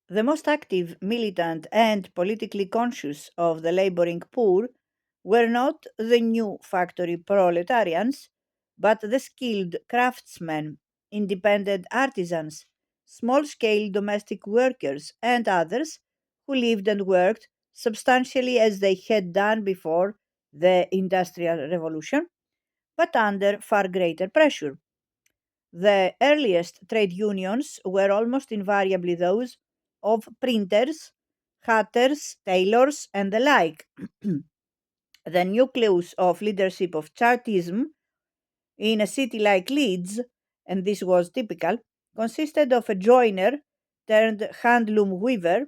The most active, militant, and politically conscious of the laboring poor were not the new factory proletarians, but the skilled craftsmen, independent artisans, small scale domestic workers, and others who lived and worked substantially as they had done before the Industrial Revolution, but under far greater pressure. The earliest trade unions were almost invariably those of printers, hatters, tailors, and the like. The nucleus of leadership of Chartism in a city like Leeds, and this was typical, consisted of a joiner turned handloom weaver,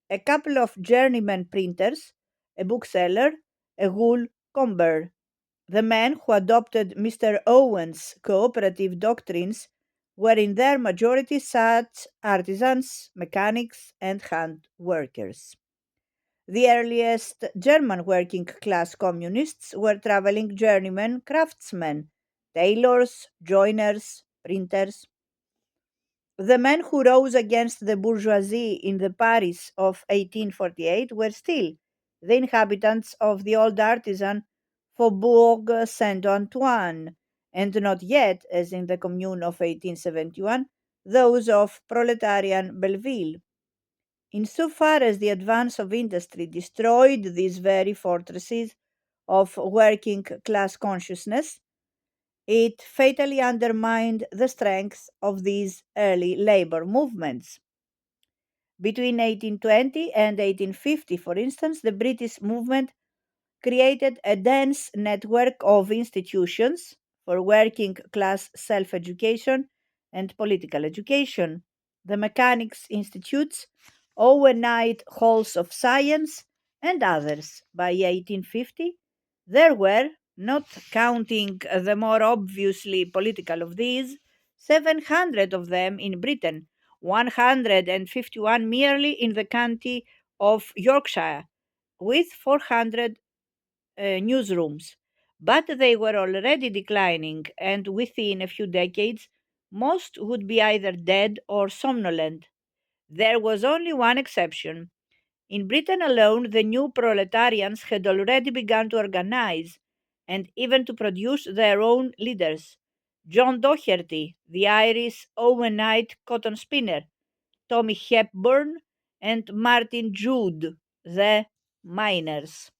a couple of journeyman printers, a bookseller, a wool comber. The men who adopted Mr. Owen's cooperative doctrines were in their majority such artisans, mechanics, and hand workers. The earliest German working class communists were traveling journeymen craftsmen, tailors, joiners, printers. The men who rose against the bourgeoisie in the Paris of 1848 were still the inhabitants of the old artisan Faubourg Saint Antoine, and not yet, as in the Commune of 1871, those of proletarian Belleville. Insofar as the advance of industry destroyed these very fortresses of working class consciousness, it fatally undermined the strength of these early labor movements. Between 1820 and 1850, for instance, the British movement created a dense network of institutions for working class self education and political education. The Mechanics Institutes, overnight halls of science, and others. By 1850, there were, not counting the more obviously political of these, 700 of them in Britain, 151 merely in the county of Yorkshire, with 400 newsrooms. But they were already declining, and within a few decades, most would be either dead or somnolent. There was only one exception. In Britain alone, the new proletarians had already begun to organize and even to produce their own leaders. John Doherty, the Irish Owenite cotton spinner, Tommy Hepburn, and Martin Judd, the miners.